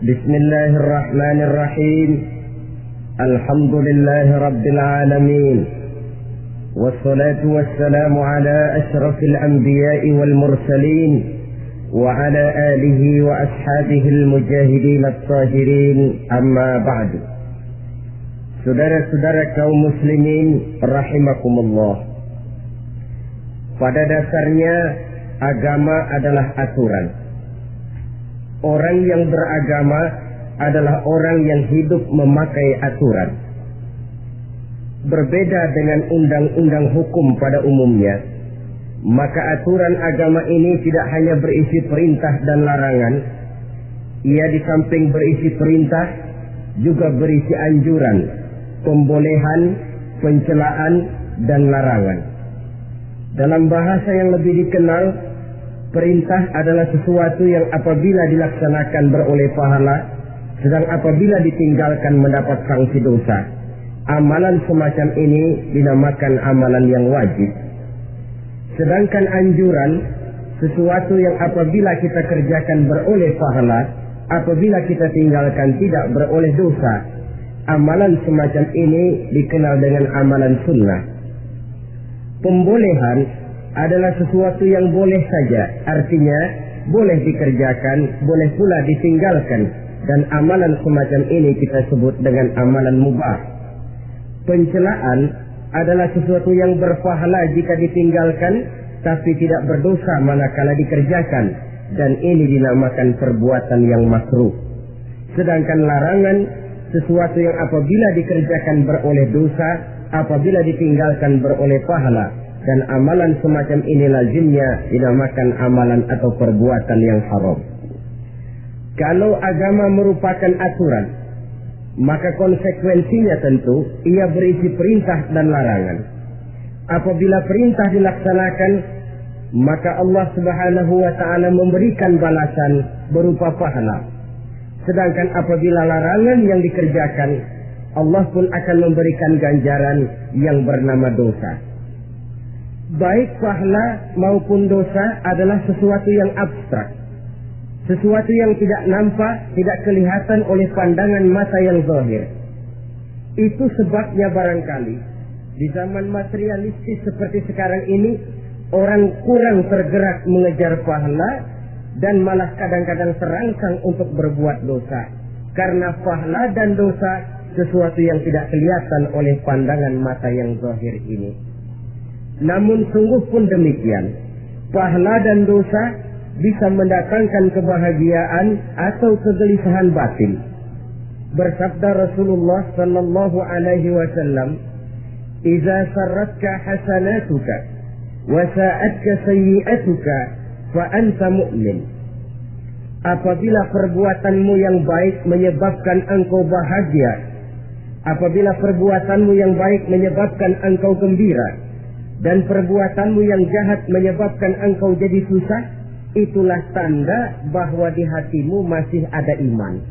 بسم الله الرحمن الرحيم. الحمد لله رب العالمين، والصلاة والسلام على أشرف الأنبياء والمرسلين وعلى آله وأصحابه المجاهدين الطاهرين. أما بعد. Saudara-saudara kaum muslimin rahimakumullah. Pada dasarnya agama adalah aturan. Orang yang beragama adalah orang yang hidup memakai aturan. Berbeda dengan undang-undang hukum pada umumnya, maka aturan agama ini tidak hanya berisi perintah dan larangan. Ia di samping berisi perintah juga berisi anjuran, pembolehan, pencelaan, dan larangan. Dalam bahasa yang lebih dikenal, perintah adalah sesuatu yang apabila dilaksanakan beroleh pahala, sedang apabila ditinggalkan mendapat sanksi dosa. Amalan semacam ini dinamakan amalan yang wajib. Sedangkan anjuran, sesuatu yang apabila kita kerjakan beroleh pahala, apabila kita tinggalkan tidak beroleh dosa. Amalan semacam ini dikenal dengan amalan sunnah. Pembolehan adalah sesuatu yang boleh saja, artinya boleh dikerjakan, boleh pula ditinggalkan, dan amalan semacam ini kita sebut dengan amalan mubah. Pencelaan adalah sesuatu yang berpahala jika ditinggalkan, tapi tidak berdosa manakala dikerjakan, dan ini dinamakan perbuatan yang makruh. Sedangkan larangan, sesuatu yang apabila dikerjakan beroleh dosa, apabila ditinggalkan beroleh pahala, dan amalan semacam ini lazimnya dinamakan amalan atau perbuatan yang haram. Kalau agama merupakan aturan, maka konsekuensinya tentu ia berisi perintah dan larangan. Apabila perintah dilaksanakan, maka Allah Subhanahu wa ta'ala memberikan balasan berupa pahala. Sedangkan apabila larangan yang dikerjakan, Allah pun akan memberikan ganjaran yang bernama dosa. Baik pahala maupun dosa adalah sesuatu yang abstrak, sesuatu yang tidak nampak, tidak kelihatan oleh pandangan mata yang zahir. Itu sebabnya barangkali di zaman materialistis seperti sekarang ini, orang kurang tergerak mengejar pahala dan malah kadang-kadang terangsang untuk berbuat dosa. Karena pahala dan dosa sesuatu yang tidak kelihatan oleh pandangan mata yang zahir ini. Namun sungguh pun demikian, pahala dan dosa bisa mendatangkan kebahagiaan atau kegelisahan batin. Bersabda Rasulullah sallallahu alaihi wasallam, "Idza sarratka hasanatuka wa sa'atka sayyi'atuka fa anta mu'min." Apabila perbuatanmu yang baik menyebabkan engkau bahagia, apabila perbuatanmu yang baik menyebabkan engkau gembira, dan perbuatanmu yang jahat menyebabkan engkau jadi susah, itulah tanda bahwa di hatimu masih ada iman.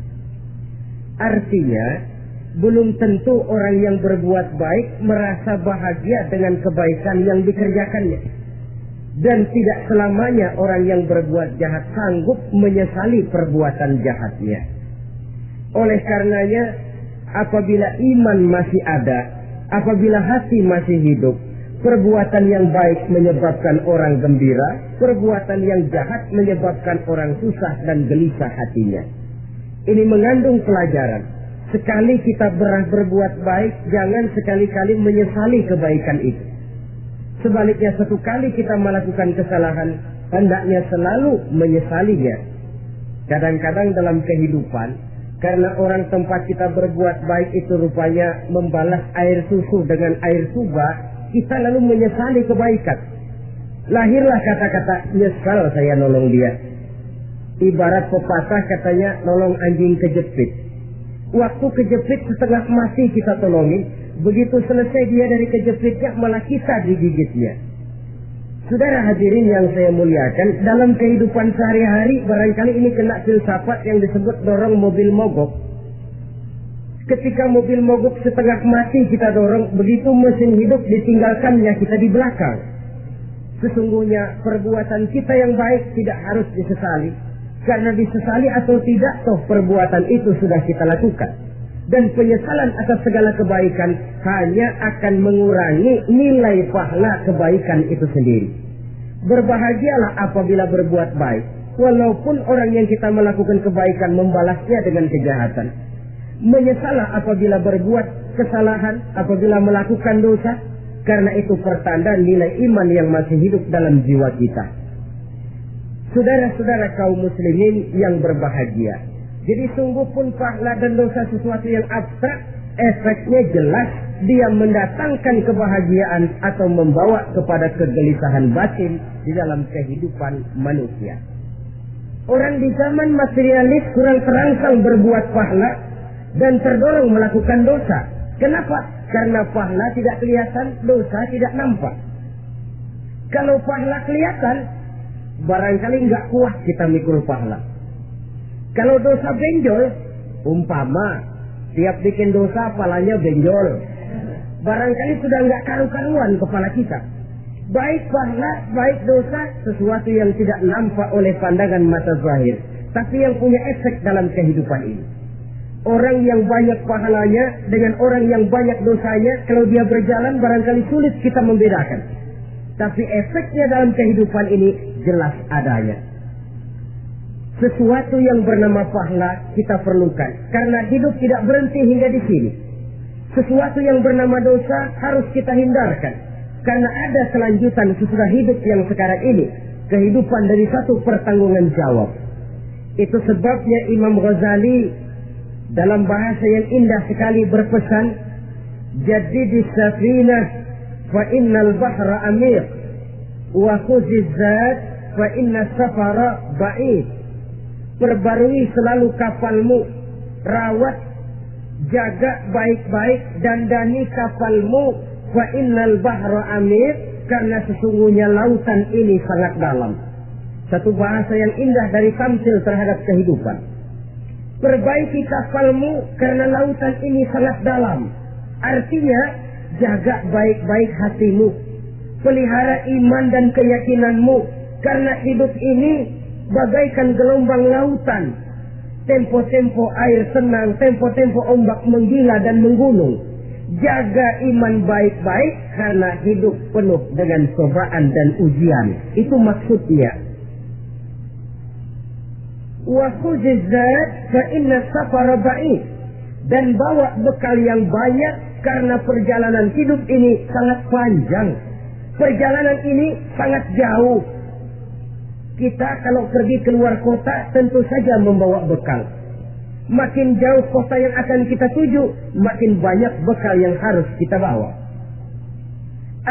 Artinya, belum tentu orang yang berbuat baik merasa bahagia dengan kebaikan yang dikerjakannya. Dan tidak selamanya orang yang berbuat jahat sanggup menyesali perbuatan jahatnya. Oleh karenanya, apabila iman masih ada, apabila hati masih hidup, perbuatan yang baik menyebabkan orang gembira, perbuatan yang jahat menyebabkan orang susah dan gelisah hatinya. Ini mengandung pelajaran. Sekali kita berbuat baik, jangan sekali-kali menyesali kebaikan itu. Sebaliknya, satu kali kita melakukan kesalahan, hendaknya selalu menyesalinya. Kadang-kadang dalam kehidupan, karena orang tempat kita berbuat baik itu rupanya membalas air susu dengan air tuba, kita lalu menyesali kebaikan. Lahirlah kata-kata, nyesal saya nolong dia. Ibarat pepatah katanya, nolong anjing kejepit. Waktu kejepit setengah mati kita tolongin, begitu selesai dia dari kejepitnya, malah kita digigitnya. Saudara hadirin yang saya muliakan, dalam kehidupan sehari-hari barangkali ini kena filsafat yang disebut dorong mobil mogok. Ketika mobil mogok setengah mati kita dorong, begitu mesin hidup ditinggalkannya kita di belakang. Sesungguhnya perbuatan kita yang baik tidak harus disesali. Karena disesali atau tidak, toh perbuatan itu sudah kita lakukan. Dan penyesalan atas segala kebaikan hanya akan mengurangi nilai pahala kebaikan itu sendiri. Berbahagialah apabila berbuat baik, walaupun orang yang kita melakukan kebaikan membalasnya dengan kejahatan. Menyesalah apabila berbuat kesalahan, apabila melakukan dosa, karena itu pertanda nilai iman yang masih hidup dalam jiwa kita. Saudara-saudara kaum muslimin yang berbahagia. Jadi sungguh pun pahala dan dosa sesuatu yang abstrak, efeknya jelas dia mendatangkan kebahagiaan atau membawa kepada kegelisahan batin di dalam kehidupan manusia. Orang di zaman materialis kurang terangsang berbuat pahala dan terdorong melakukan dosa. Kenapa? Karena pahala tidak kelihatan, dosa tidak nampak. Kalau pahala kelihatan, barangkali nggak kuat kita mikul pahala. Kalau dosa benjol, umpama tiap bikin dosa palanya benjol, barangkali sudah nggak karu-karuan kepala kita. Baik pahala, baik dosa, sesuatu yang tidak nampak oleh pandangan mata zahir, tapi yang punya efek dalam kehidupan ini. Orang yang banyak pahalanya dengan orang yang banyak dosanya, kalau dia berjalan barangkali sulit kita membedakan. Tapi efeknya dalam kehidupan ini jelas adanya. Sesuatu yang bernama pahala kita perlukan, karena hidup tidak berhenti hingga di sini. Sesuatu yang bernama dosa harus kita hindarkan, karena ada kelanjutan sesudah hidup yang sekarang ini, kehidupan dari satu pertanggungan jawab. Itu sebabnya Imam Ghazali dalam bahasa yang indah sekali berpesan, "Jadidis safinah fa innal bahra amiq wa khuziz zat fa inna safara ba'id." Perbarui selalu kapalmu, rawat, jaga baik-baik, dandani kapalmu, fa innal bahra amiq, karena sesungguhnya lautan ini sangat dalam. Satu bahasa yang indah dari tamsil terhadap kehidupan. Perbaiki kapalmu karena lautan ini sangat dalam. Artinya, jaga baik-baik hatimu. Pelihara iman dan keyakinanmu. Karena hidup ini bagaikan gelombang lautan. Tempo-tempo air tenang, tempo-tempo ombak menggila dan menggunung. Jaga iman baik-baik karena hidup penuh dengan cobaan dan ujian. Itu maksudnya. Wa khuzizat fa inna safara ba'id, dan bawa bekal yang banyak karena perjalanan hidup ini sangat panjang. Perjalanan ini sangat jauh. Kita kalau pergi keluar kota tentu saja membawa bekal. Makin jauh kota yang akan kita tuju, makin banyak bekal yang harus kita bawa.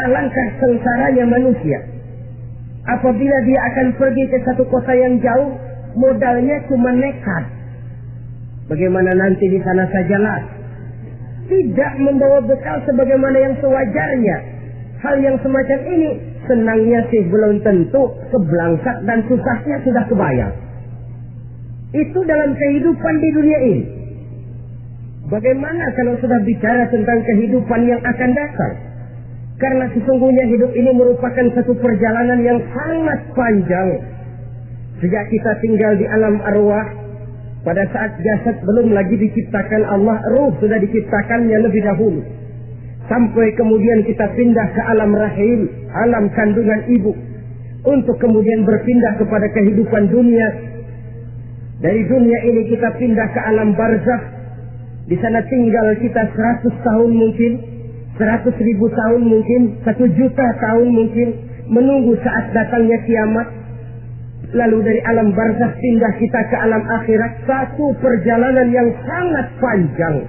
Alangkah sengsaranya manusia apabila dia akan pergi ke satu kota yang jauh, modalnya cuma nekat. Bagaimana nanti di sana sajalah. Tidak membawa bekal sebagaimana yang sewajarnya. Hal yang semacam ini senangnya sih belum tentu, keblangsat dan susahnya sudah kebayang. Itu dalam kehidupan di dunia ini. Bagaimana kalau sudah bicara tentang kehidupan yang akan datang? Karena sesungguhnya hidup ini merupakan satu perjalanan yang sangat panjang. Sejak kita tinggal di alam arwah, pada saat jasad belum lagi diciptakan Allah, ruh sudah diciptakannya lebih dahulu. Sampai kemudian kita pindah ke alam rahim, alam kandungan ibu, untuk kemudian berpindah kepada kehidupan dunia. Dari dunia ini kita pindah ke alam barzakh. Di sana tinggal kita 100 tahun mungkin, 100.000 tahun mungkin, 1 juta tahun mungkin, menunggu saat datangnya kiamat. Lalu dari alam barzakh pindah kita ke alam akhirat. Satu perjalanan yang sangat panjang.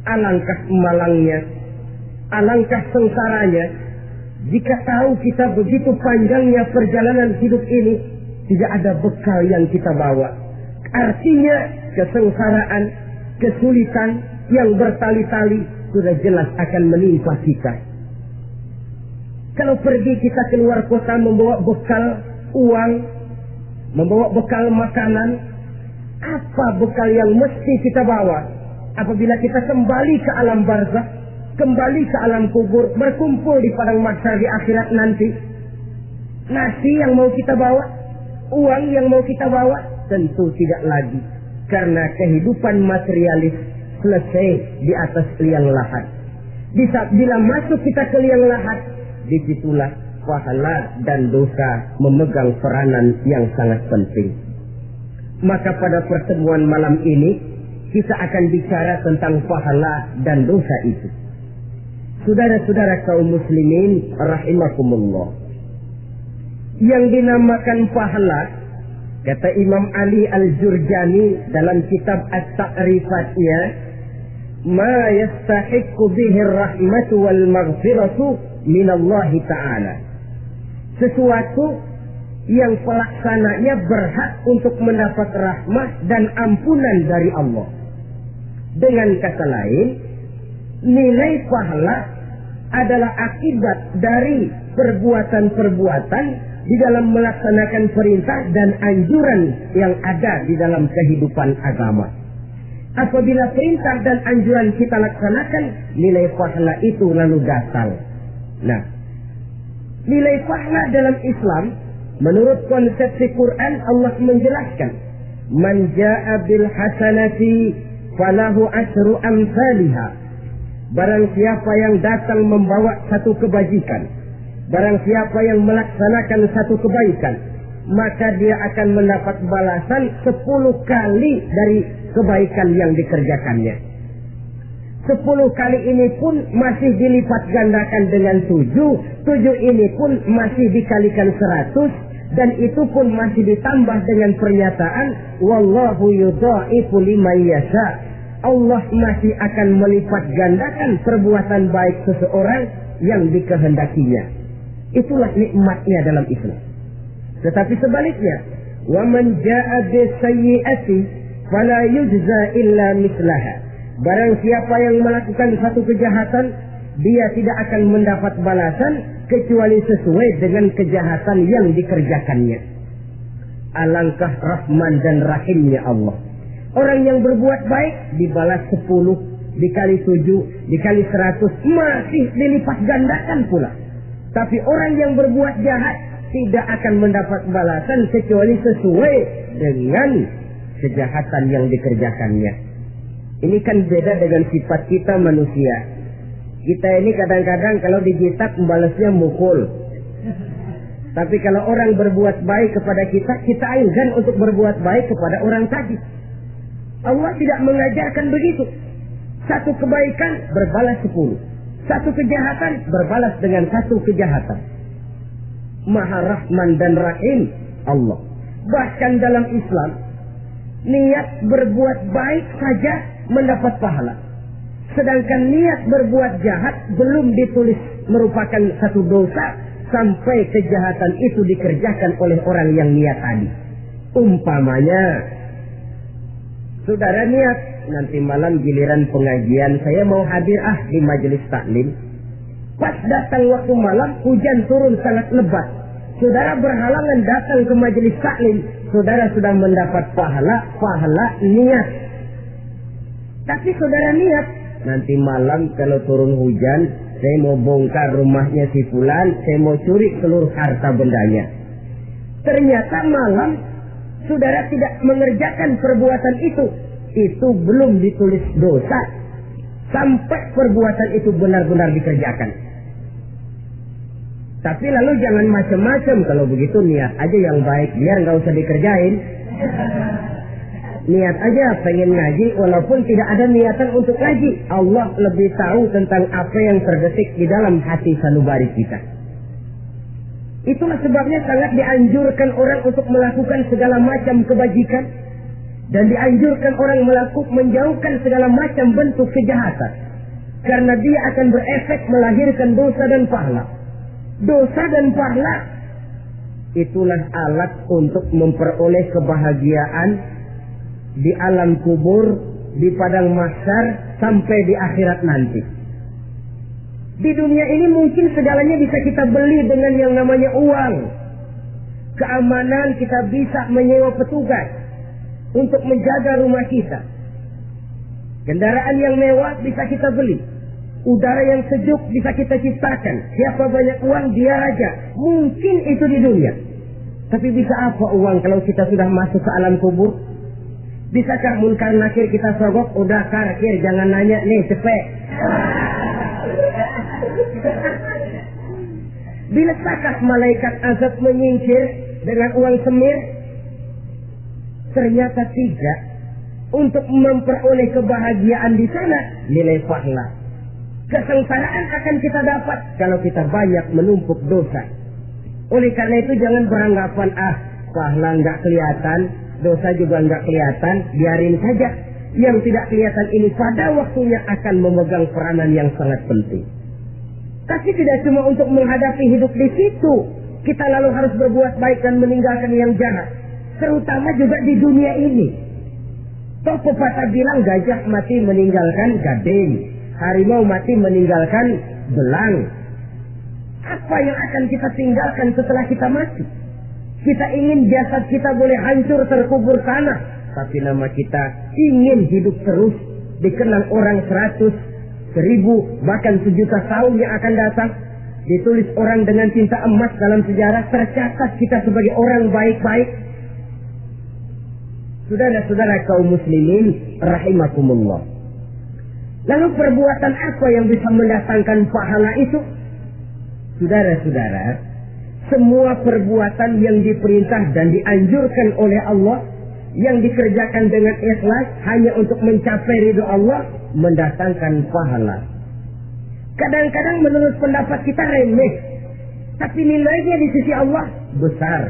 Alangkah malangnya, alangkah sengsaranya jika tahu kita begitu panjangnya perjalanan hidup ini, tidak ada bekal yang kita bawa. Artinya kesengsaraan, kesulitan yang bertali-tali sudah jelas akan menimpa kita. Kalau pergi kita keluar kota membawa bekal uang, membawa bekal makanan, apa bekal yang mesti kita bawa? Apabila kita kembali ke alam barzakh, kembali ke alam kubur, berkumpul di padang mahsyar di akhirat nanti, nasi yang mau kita bawa, uang yang mau kita bawa, Tentu tidak lagi, karena kehidupan materialis selesai di atas liang lahat. Bila masuk kita ke liang lahat, disitulah pahala dan dosa memegang peranan yang sangat penting. Maka pada pertemuan malam ini kita akan bicara tentang pahala dan dosa itu. Saudara-saudara kaum muslimin rahimakumullah, yang dinamakan pahala, kata Imam Ali Al-Jurjani dalam kitab At-Ta'rifatnya, ma yastahiqqu bihi ar-rahmatu wal maghfiratu minallahi ta'ala. Sesuatu yang pelaksananya berhak untuk mendapat rahmat dan ampunan dari Allah. Dengan kata lain, nilai pahala adalah akibat dari perbuatan-perbuatan di dalam melaksanakan perintah dan anjuran yang ada di dalam kehidupan agama. Apabila perintah dan anjuran kita laksanakan, nilai pahala itu lalu datang. Nah, nilai pahala dalam Islam, menurut konsepsi Quran, Allah menjelaskan, man jaa bil hasanati falahu asyru amsalha. Barang siapa yang datang membawa satu kebajikan, barang siapa yang melaksanakan satu kebaikan, maka dia akan mendapat balasan 10 kali dari kebaikan yang dikerjakannya. 10 kali ini pun masih dilipat gandakan dengan 7 ini pun masih dikalikan 100, dan itu pun masih ditambah dengan pernyataan wallahu yudha'ifu liman yasha. Allah masih akan melipat gandakan perbuatan baik seseorang yang dikehendakinya. Itulah nikmatnya dalam Islam. Tetapi sebaliknya, wa man jaa'a bisayyi'ati fala yujza illa mislaha. Barang siapa yang melakukan satu kejahatan, dia tidak akan mendapat balasan kecuali sesuai dengan kejahatan yang dikerjakannya. Alangkah rahman dan rahimnya Allah. Orang yang berbuat baik dibalas 10, dikali 7, dikali 100, masih dilipat gandakan pula. Tapi orang yang berbuat jahat tidak akan mendapat balasan kecuali sesuai dengan kejahatan yang dikerjakannya. Ini kan beda dengan sifat kita manusia. Kita ini kadang-kadang kalau dijitak membalasnya mukul. Tapi kalau orang berbuat baik kepada kita, kita enggan untuk berbuat baik kepada orang tadi. Allah tidak mengajarkan begitu. Satu kebaikan berbalas 10. Satu kejahatan berbalas dengan satu kejahatan. Maha Rahman dan Rahim Allah. Bahkan dalam Islam, niat berbuat baik saja mendapat pahala. Sedangkan niat berbuat jahat belum ditulis merupakan satu dosa sampai kejahatan itu dikerjakan oleh orang yang niat tadi. Umpamanya, saudara niat, nanti malam giliran pengajian saya mau hadir di majelis taklim. Pas datang waktu malam, hujan turun sangat lebat. Saudara berhalangan datang ke majelis taklim. Saudara sudah mendapat pahala niat. Tapi saudara niat, nanti malam kalau turun hujan, saya mau bongkar rumahnya si fulan, saya mau curi seluruh harta bendanya. Ternyata malam saudara tidak mengerjakan perbuatan itu belum ditulis dosa sampai perbuatan itu benar-benar dikerjakan. Tapi lalu jangan macam-macam, kalau begitu niat aja yang baik, biar nggak usah dikerjain. Niat aja pengen ngaji walaupun tidak ada niatan untuk ngaji. Allah lebih tahu tentang apa yang terdetik di dalam hati sanubari kita. Itulah sebabnya sangat dianjurkan orang untuk melakukan segala macam kebajikan, dan dianjurkan orang menjauhkan segala macam bentuk kejahatan, karena dia akan berefek melahirkan dosa dan pahala. Dosa dan pahala itulah alat untuk memperoleh kebahagiaan di alam kubur, di padang mahsyar, sampai di akhirat nanti. Di dunia ini mungkin segalanya bisa kita beli dengan yang namanya uang. Keamanan kita bisa menyewa petugas untuk menjaga rumah kita. Kendaraan yang mewah bisa kita beli. Udara yang sejuk bisa kita ciptakan. Siapa banyak uang dia raja. Mungkin itu di dunia. Tapi bisa apa uang kalau kita sudah masuk ke alam kubur? Bisakah munkar nakir kita sogok? Udah karkir, jangan nanya nih, cepet. Bisakah malaikat azab menyingkir dengan uang semir? Ternyata tidak. Untuk memperoleh kebahagiaan di sana, nilai pahala. Kesengsaraan akan kita dapat kalau kita banyak menumpuk dosa. Oleh karena itu jangan beranggapan, pahala nggak kelihatan, dosa juga nggak kelihatan, biarin saja. Yang tidak kelihatan ini pada waktunya akan memegang peranan yang sangat penting. Tapi tidak cuma untuk menghadapi hidup di situ, kita lalu harus berbuat baik dan meninggalkan yang jahat. Terutama juga di dunia ini. Toh pepatah bilang gajah mati meninggalkan gading, harimau mati meninggalkan belang. Apa yang akan kita tinggalkan setelah kita mati? Kita ingin jasad kita boleh hancur terkubur tanah, tapi nama kita ingin hidup terus, dikenang orang 100, 1000, bahkan 1.000.000 tahun yang akan datang. Ditulis orang dengan tinta emas dalam sejarah, tercatat kita sebagai orang baik-baik. Saudara-saudara kaum muslimin rahimakumullah. Lalu perbuatan apa yang bisa mendatangkan pahala itu? Saudara-saudara, semua perbuatan yang diperintah dan dianjurkan oleh Allah, yang dikerjakan dengan ikhlas hanya untuk mencapai ridho Allah, mendatangkan pahala. Kadang-kadang menurut pendapat kita remeh, tapi nilainya di sisi Allah besar.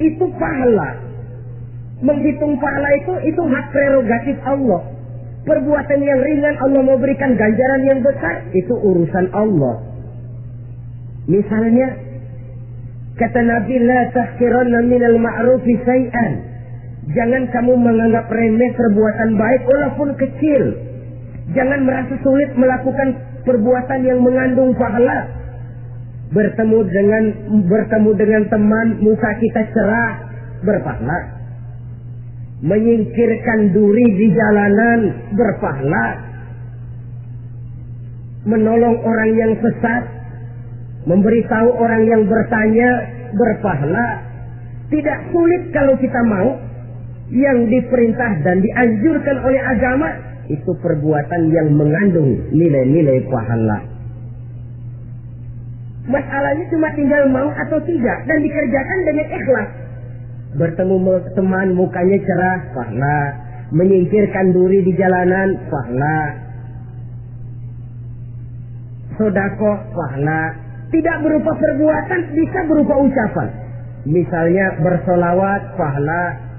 Itu pahala. Menghitung pahala itu hak prerogatif Allah. Perbuatan yang ringan Allah mau berikan ganjaran yang besar, itu urusan Allah. Misalnya, kata Nabi, la tahqiranna minal ma'rufi syai'an. Jangan kamu menganggap remeh perbuatan baik walaupun kecil. Jangan merasa sulit melakukan perbuatan yang mengandung pahala. Bertemu dengan teman, muka kita cerah, berpahala. Menyingkirkan duri di jalanan, berpahala. Menolong orang yang sesat, memberitahu orang yang bertanya, berpahala. Tidak sulit kalau kita mau. Yang diperintah dan dianjurkan oleh agama, itu perbuatan yang mengandung nilai-nilai pahala. Masalahnya cuma tinggal mau atau tidak, dan dikerjakan dengan ikhlas. Bertemu teman, mukanya cerah, pahala. Menyingkirkan duri di jalanan, pahala. Sedekah, pahala. Tidak berupa perbuatan, bisa berupa ucapan. Misalnya bersolawat, pahala.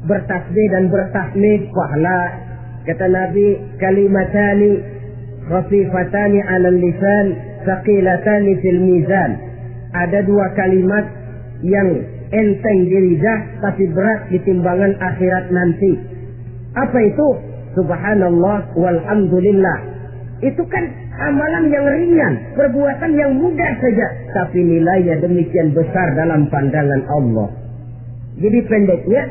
Bertasbih dan bertahmid, pahala. Kata Nabi, kalimatani khafifatani 'alal lisan, thaqilatani fil mizan. Ada dua kalimat yang enteng di lidah tapi berat di timbangan akhirat nanti. Apa itu? Subhanallah walhamdulillah. Itu kan amalan yang ringan, perbuatan yang mudah saja, tapi nilainya demikian besar dalam pandangan Allah. Jadi pendeknya,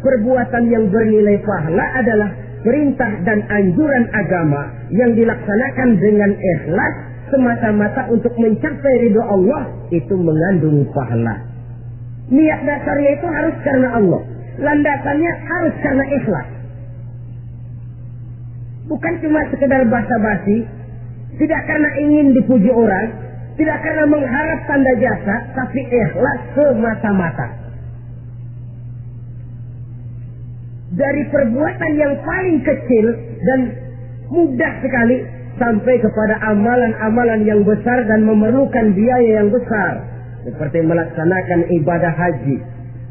perbuatan yang bernilai pahala adalah perintah dan anjuran agama yang dilaksanakan dengan ikhlas semata-mata untuk mencapai ridho Allah, itu mengandung pahala. Niat dasarnya itu harus karena Allah, landasannya harus karena ikhlas. Bukan cuma sekedar basa-basi, tidak karena ingin dipuji orang, tidak karena mengharap tanda jasa, tapi ikhlas semata-mata. Dari perbuatan yang paling kecil dan mudah sekali sampai kepada amalan-amalan yang besar dan memerlukan biaya yang besar, seperti melaksanakan ibadah haji,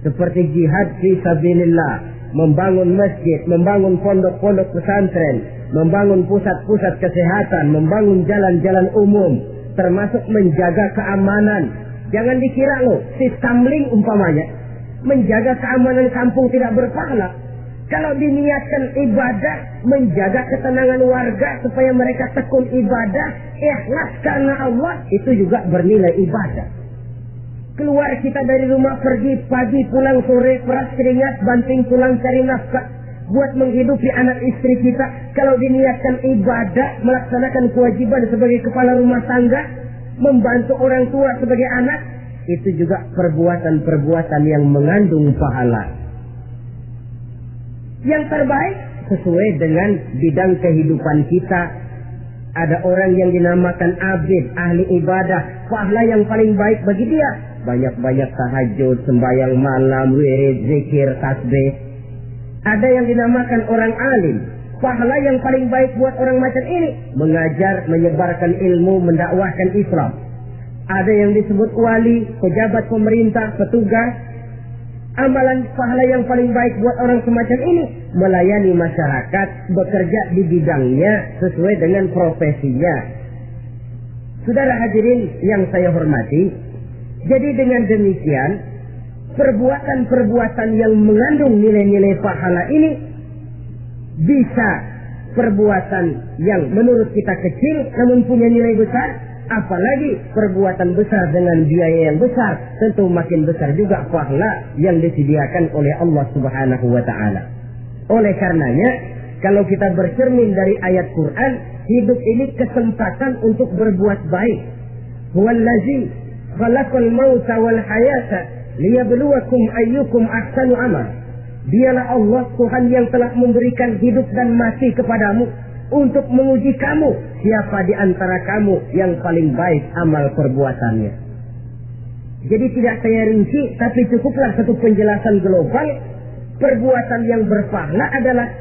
seperti jihad fi sabilillah, membangun masjid, membangun pondok-pondok pesantren, membangun pusat-pusat kesehatan, membangun jalan-jalan umum, termasuk menjaga keamanan. Jangan dikira loh, si Samling umpamanya, menjaga keamanan kampung tidak berpahala. Kalau diniatkan ibadah, menjaga ketenangan warga supaya mereka tekun ibadah, ikhlas karena Allah, itu juga bernilai ibadah. Keluar kita dari rumah, pergi pagi, pulang sore, peras keringat, banting tulang cari nafkah buat menghidupi anak istri kita. Kalau diniatkan ibadah, melaksanakan kewajiban sebagai kepala rumah tangga, membantu orang tua sebagai anak, itu juga perbuatan-perbuatan yang mengandung pahala. Yang terbaik sesuai dengan bidang kehidupan kita. Ada orang yang dinamakan abid, ahli ibadah, pahala yang paling baik bagi dia banyak-banyak tahajud, sembahyang malam, wirid, zikir, tasbih. Ada yang dinamakan orang alim, pahala yang paling baik buat orang macam ini mengajar, menyebarkan ilmu, mendakwahkan Islam. Ada yang disebut wali, pejabat pemerintah, petugas. Amalan pahala yang paling baik buat orang semacam ini melayani masyarakat, bekerja di bidangnya sesuai dengan profesinya. Saudara hadirin yang saya hormati, jadi dengan demikian perbuatan-perbuatan yang mengandung nilai-nilai pahala ini bisa perbuatan yang menurut kita kecil namun punya nilai besar. Apalagi perbuatan besar dengan biaya yang besar, tentu makin besar juga pahala yang disediakan oleh Allah Subhanahu wa Ta'ala. Oleh karenanya, kalau kita bercermin dari ayat Quran, hidup ini kesempatan untuk berbuat baik. Huwallazi khalaqal mauta wal hayata liyabluwakum ayyukum ahsanu amal. Dialah Allah Tuhan yang telah memberikan hidup dan mati kepadamu untuk menguji kamu, siapa di antara kamu yang paling baik amal perbuatannya. Jadi tidak saya rinci, tapi cukuplah satu penjelasan global. Perbuatan yang berpahala adalah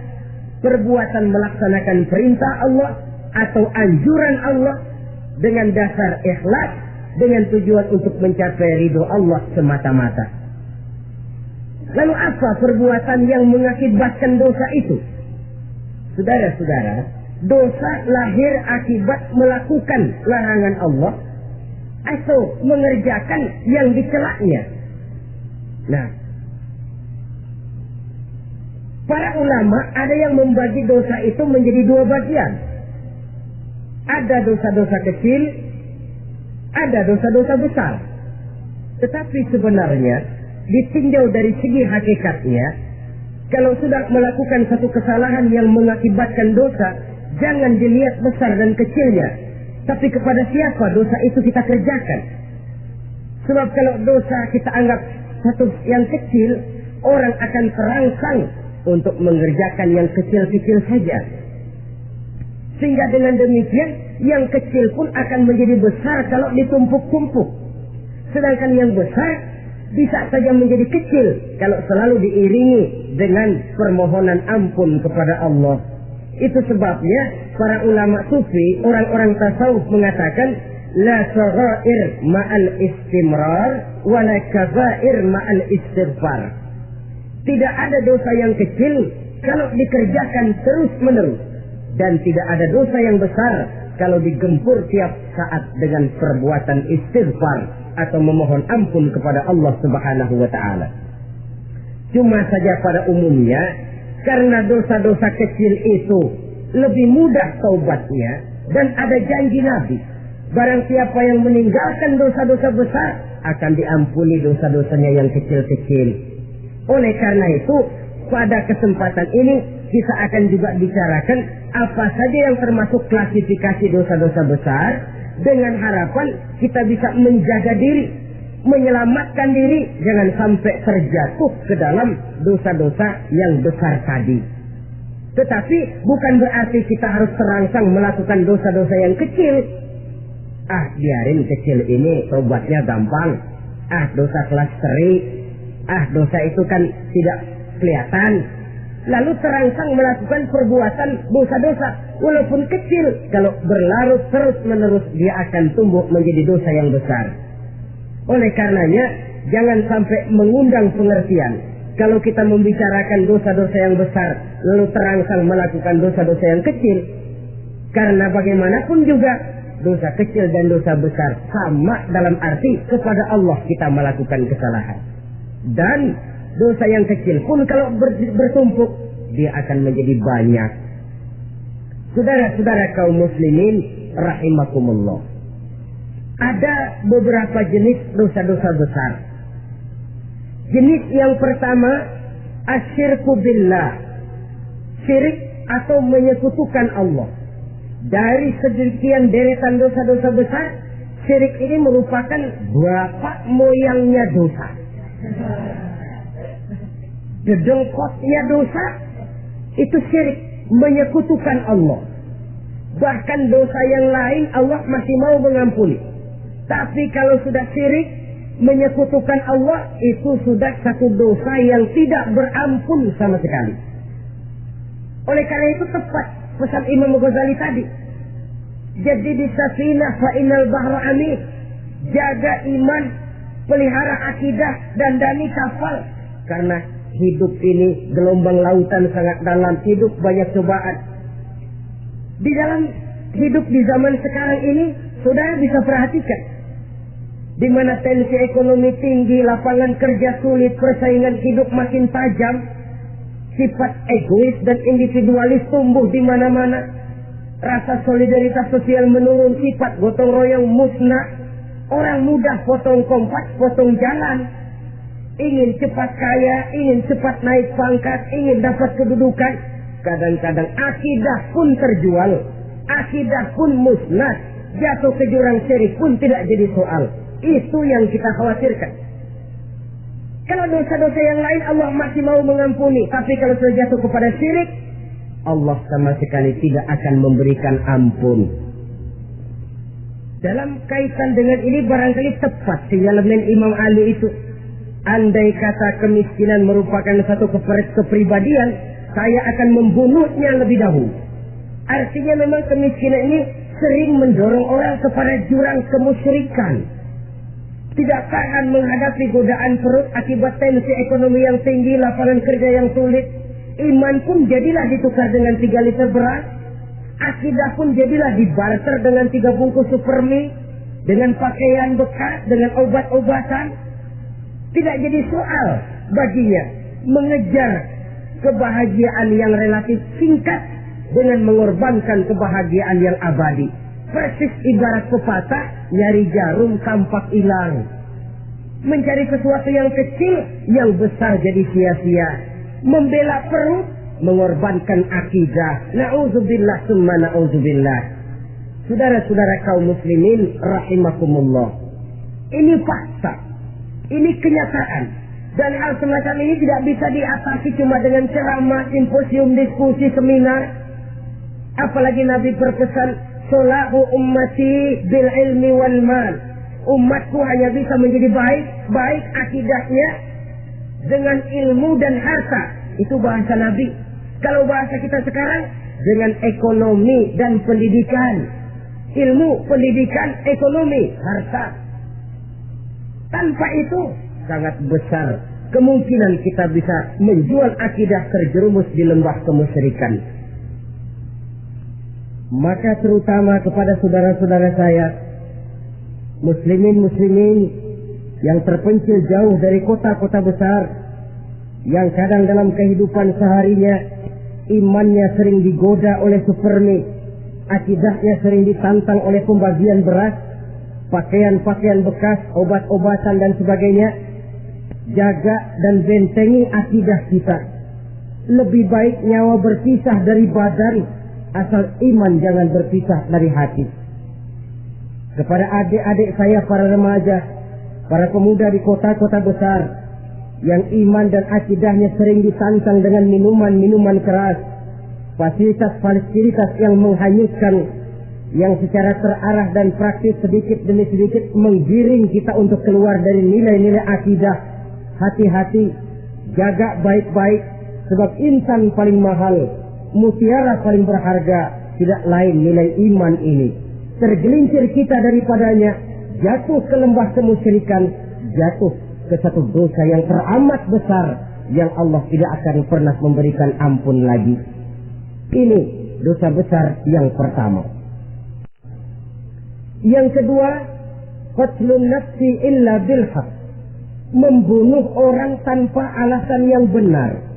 perbuatan melaksanakan perintah Allah atau anjuran Allah dengan dasar ikhlas, dengan tujuan untuk mencapai ridho Allah semata-mata. Lalu apa perbuatan yang mengakibatkan dosa itu? Saudara-saudara, dosa lahir akibat melakukan larangan Allah atau mengerjakan yang dicelaknya. Nah, para ulama ada yang membagi dosa itu menjadi dua bagian. Ada dosa-dosa kecil, ada dosa-dosa besar. Tetapi sebenarnya ditinjau dari segi hakikatnya, kalau sudah melakukan satu kesalahan yang mengakibatkan dosa, jangan dilihat besar dan kecilnya, tapi kepada siapa dosa itu kita kerjakan. Sebab kalau dosa kita anggap satu yang kecil, orang akan terangsang untuk mengerjakan yang kecil-kecil saja. Sehingga dengan demikian, yang kecil pun akan menjadi besar kalau ditumpuk-tumpuk. Sedangkan yang besar bisa saja menjadi kecil kalau selalu diiringi dengan permohonan ampun kepada Allah. Itu sebabnya para ulama sufi, orang-orang tasawuf mengatakan la saghair ma'al istimrar wa la kabair ma'al istighfar. Tidak ada dosa yang kecil kalau dikerjakan terus-menerus, dan tidak ada dosa yang besar kalau digempur tiap saat dengan perbuatan istighfar atau memohon ampun kepada Allah Subhanahu wa Ta'ala. Cuma saja pada umumnya, karena dosa-dosa kecil itu lebih mudah taubatnya, dan ada janji Nabi, barang siapa yang meninggalkan dosa-dosa besar akan diampuni dosa-dosanya yang kecil-kecil. Oleh karena itu, pada kesempatan ini kita akan juga bicarakan apa saja yang termasuk klasifikasi dosa-dosa besar, dengan harapan kita bisa menjaga diri, menyelamatkan diri, jangan sampai terjatuh ke dalam dosa-dosa yang besar tadi. Tetapi bukan berarti kita harus terangsang melakukan dosa-dosa yang kecil. Biarin kecil ini, tobatnya gampang. Dosa kelas teri. Dosa itu kan tidak kelihatan. Lalu terangsang melakukan perbuatan dosa-dosa walaupun kecil, kalau berlarut terus-menerus dia akan tumbuh menjadi dosa yang besar. Oleh karenanya jangan sampai mengundang pengertian kalau kita membicarakan dosa-dosa yang besar lalu terangsang melakukan dosa-dosa yang kecil, karena bagaimanapun juga dosa kecil dan dosa besar sama dalam arti kepada Allah kita melakukan kesalahan. Dan dosa yang kecil pun kalau bertumpuk, dia akan menjadi banyak. Saudara-saudara kaum muslimin rahimakumullah, ada beberapa jenis dosa-dosa besar. Jenis yang pertama, asyirku billah, syirik atau menyekutukan Allah. Dari sekian deretan dosa-dosa besar, Syirik ini merupakan bapak moyangnya dosa. Dedengkotnya dosa itu syirik, menyekutukan Allah. Bahkan dosa yang lain Allah masih mau mengampuni. Tapi kalau sudah syirik, menyekutukan Allah, itu sudah satu dosa yang tidak berampun sama sekali. Oleh karena itu tepat pesan Imam Ghazali tadi. Jadi di safinah fa innal bahra amir. Jaga iman, pelihara akidah, dan dandani kapal. Karena hidup ini gelombang lautan sangat dalam, hidup banyak cobaan. Di dalam hidup di zaman sekarang ini, saudara bisa perhatikan, di mana tensi ekonomi tinggi, lapangan kerja sulit, persaingan hidup makin tajam, sifat egois dan individualis tumbuh di mana-mana, rasa solidaritas sosial menurun, sifat gotong royong musnah, orang mudah potong kompas, potong jalan, ingin cepat kaya, ingin cepat naik pangkat, ingin dapat kedudukan. Kadang-kadang akidah pun terjual, akidah pun musnah, jatuh ke jurang syirik pun tidak jadi soal. Itu yang kita khawatirkan. Kalau dosa-dosa yang lain Allah masih mau mengampuni, tapi kalau sudah jatuh kepada syirik, Allah sama sekali tidak akan memberikan ampun. Dalam kaitan dengan ini barangkali tepat sinyalemen Imam Ali itu. Andai kata kemiskinan merupakan satu kepribadian, saya akan membunuhnya lebih dahulu. Artinya memang kemiskinan ini sering mendorong orang kepada jurang kemusyrikan. Tidak tahan menghadapi godaan perut akibat tensi ekonomi yang tinggi, lapangan kerja yang sulit. Iman pun jadilah ditukar dengan 3 liter beras. Akidah pun jadilah dibarter dengan 3 bungkus supermi, dengan pakaian bekas, dengan obat-obatan. Tidak jadi soal baginya mengejar kebahagiaan yang relatif singkat dengan mengorbankan kebahagiaan yang abadi. Persis ibarat pepatah, nyari jarum tampak hilang. Mencari sesuatu yang kecil, yang besar jadi sia-sia. Membela perut, mengorbankan akidah. Na'udzubillah summa na'udzubillah. Saudara-saudara kaum muslimin rahimakumullah. Ini fakta. Ini kenyataan. Dan hal semacam ini tidak bisa diatasi cuma dengan ceramah, simposium, diskusi, seminar. Apalagi Nabi berpesan, "Solahu ummati bil ilmi wal mal." Umatku hanya bisa menjadi baik akidahnya dengan ilmu dan harta. Itu bahasa Nabi. Kalau bahasa kita sekarang, dengan ekonomi dan pendidikan. Ilmu, pendidikan, ekonomi, harta. Tanpa itu sangat besar kemungkinan kita bisa menjual akidah terjerumus di lembah kemusyrikan. Maka terutama kepada saudara-saudara saya, muslimin yang terpencil jauh dari kota-kota besar, yang kadang dalam kehidupan seharinya imannya sering digoda oleh supermi, akidahnya sering ditantang oleh pembagian beras, pakaian-pakaian bekas, obat-obatan dan sebagainya. Jaga dan bentengi akidah kita. Lebih baik nyawa berpisah dari badan, asal iman jangan berpisah dari hati. Kepada adik-adik saya para remaja, para pemuda di kota-kota besar, yang iman dan akidahnya sering ditantang dengan minuman-minuman keras, fasilitas-fasilitas yang menghanyutkan, yang secara terarah dan praktis sedikit demi sedikit menggiring kita untuk keluar dari nilai-nilai akidah. Hati-hati, jaga baik-baik, sebab insan paling mahal, mutiara paling berharga, tidak lain nilai iman ini. Tergelincir kita daripadanya, jatuh ke lembah kemusyrikan, jatuh ke satu dosa yang teramat besar, yang Allah tidak akan pernah memberikan ampun lagi. Ini dosa besar yang pertama. Yang kedua, qatlun nafsi illa bil haq. Membunuh orang tanpa alasan yang benar.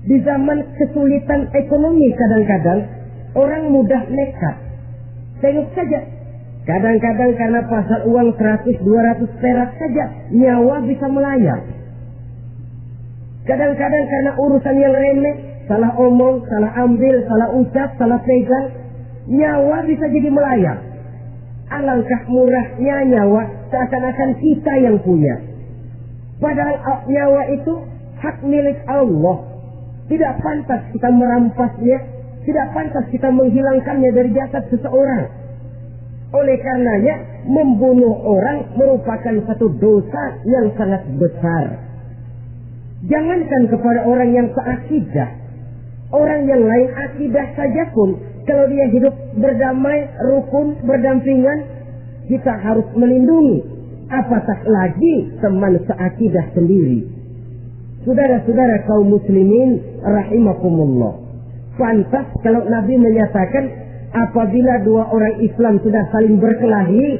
Di zaman kesulitan ekonomi kadang-kadang orang mudah nekat. Tengok saja, kadang-kadang karena pasar uang 100-200 perak saja nyawa bisa melayang. Kadang-kadang karena urusan yang remeh, salah omong, salah ambil, salah ucap, salah pegang, nyawa bisa jadi melayang. Alangkah murahnya nyawa, seakan-akan kita yang punya. Padahal nyawa itu hak milik Allah. Tidak pantas kita merampasnya, tidak pantas kita menghilangkannya dari jasad seseorang. Oleh karenanya, membunuh orang merupakan satu dosa yang sangat besar. Jangankan kepada orang yang seakidah, orang yang lain akidah saja pun, kalau dia hidup berdamai, rukun, berdampingan, kita harus melindungi. Apatah lagi teman seakidah sendiri. Saudara-saudara kaum muslimin rahimakumullah. Pantas kalau Nabi menyatakan apabila dua orang Islam sudah saling berkelahi,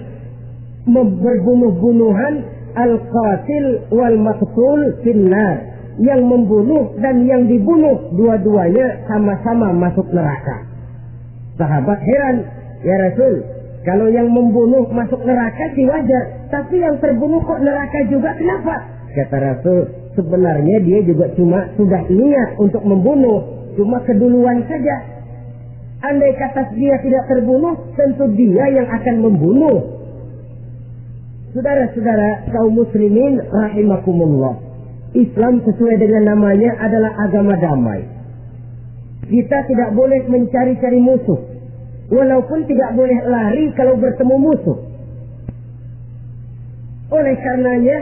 berbunuh-bunuhan, al-qatil wal maqtul finnar. Yang membunuh dan yang dibunuh dua-duanya sama-sama masuk neraka. Sahabat heran, ya Rasul, kalau yang membunuh masuk neraka sih wajar, tapi yang terbunuh kok neraka juga, kenapa? Kata Rasul, sebenarnya dia juga cuma sudah niat untuk membunuh, cuma keduluan saja. Andai kata dia tidak terbunuh, tentu dia yang akan membunuh. Saudara-saudara kaum muslimin rahimakumullah, Islam sesuai dengan namanya adalah agama damai. Kita tidak boleh mencari-cari musuh, walaupun tidak boleh lari kalau bertemu musuh. Oleh karenanya,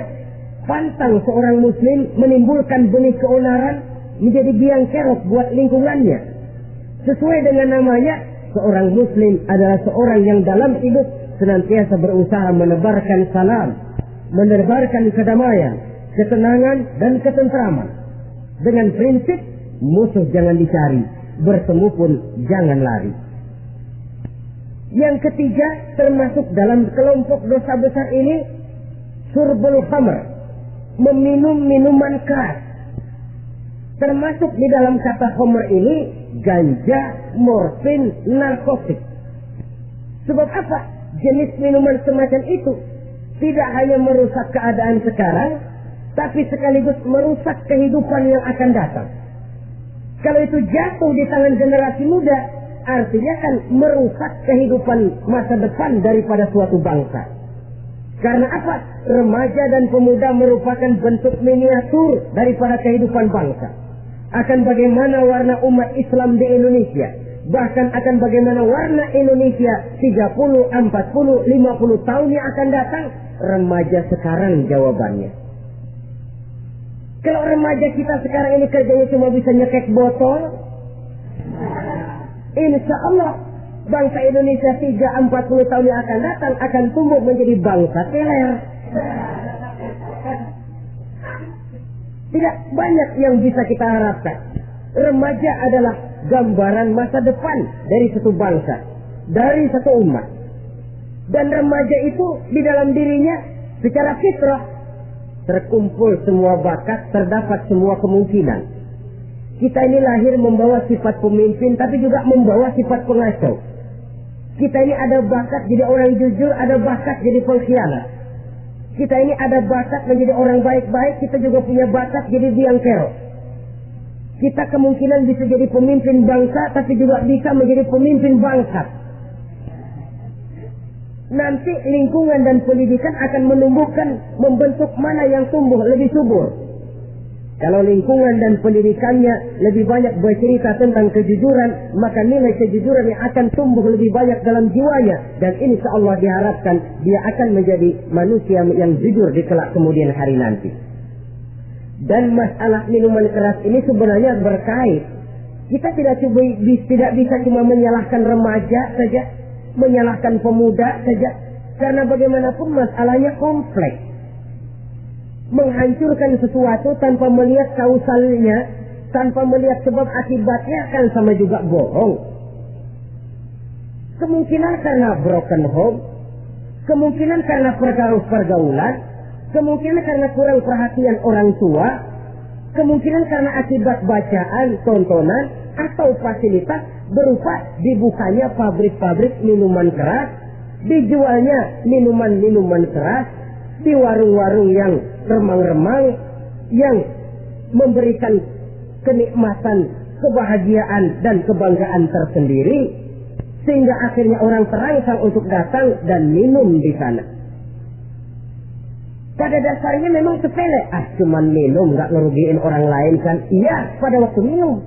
pantang seorang muslim menimbulkan benih keonaran menjadi biang kerok buat lingkungannya. Sesuai dengan namanya, seorang muslim adalah seorang yang dalam hidup senantiasa berusaha menebarkan salam, menebarkan kedamaian, ketenangan dan ketentraman. Dengan prinsip musuh jangan dicari, bertemu pun jangan lari. Yang ketiga, termasuk dalam kelompok dosa besar ini, surbul khamr, meminum minuman keras. Termasuk di dalam kata khamr ini ganja, morfin, narkotik. Sebab apa? Jenis minuman semacam itu tidak hanya merusak keadaan sekarang, tapi sekaligus merusak kehidupan yang akan datang. Kalau itu jatuh di tangan generasi muda, artinya kan merusak kehidupan masa depan daripada suatu bangsa. Karena apa? Remaja dan pemuda merupakan bentuk miniatur daripada kehidupan bangsa. Akan bagaimana warna umat Islam di Indonesia, bahkan akan bagaimana warna Indonesia 30, 40, 50 tahun yang akan datang, remaja sekarang jawabannya. Kalau remaja kita sekarang ini kerjanya cuma bisa nyekek botol, insya Allah bangsa Indonesia 30-40 tahun yang akan datang akan tumbuh menjadi bangsa teler. Tidak banyak yang bisa kita harapkan. Remaja adalah gambaran masa depan dari satu bangsa, dari satu umat. Dan remaja itu di dalam dirinya secara fitrah terkumpul semua bakat, terdapat semua kemungkinan. Kita ini lahir membawa sifat pemimpin, tapi juga membawa sifat pengacau. Kita ini ada bakat jadi orang jujur, ada bakat jadi pengkhianat. Kita ini ada bakat menjadi orang baik-baik, kita juga punya bakat jadi biang kerok. Kita kemungkinan bisa jadi pemimpin bangsa, tapi juga bisa menjadi pemimpin bangsat. Nanti lingkungan dan pendidikan akan menumbuhkan, membentuk mana yang tumbuh lebih subur. Kalau lingkungan dan pendidikannya lebih banyak bercerita tentang kejujuran, maka nilai kejujuran yang akan tumbuh lebih banyak dalam jiwanya. Dan insya Allah diharapkan dia akan menjadi manusia yang jujur di kelak kemudian hari nanti. Dan masalah minuman keras ini sebenarnya berkait. Kita tidak bisa cuma menyalahkan remaja saja, menyalahkan pemuda saja. Karena bagaimanapun masalahnya kompleks. Menghancurkan sesuatu tanpa melihat kausalnya, tanpa melihat sebab akibatnya akan sama juga bohong. Kemungkinan karena broken home, kemungkinan karena pergaulan, kemungkinan karena kurang perhatian orang tua, kemungkinan karena akibat bacaan, tontonan, atau fasilitas berupa dibukanya pabrik-pabrik minuman keras, dijualnya minuman-minuman keras, di warung-warung yang remang-remang, yang memberikan kenikmatan, kebahagiaan dan kebanggaan tersendiri. sehingga akhirnya orang terangsang untuk datang dan minum di sana. Pada dasarnya memang sepele, cuman minum, nggak ngerugiin orang lain kan? Iya, pada waktu minum.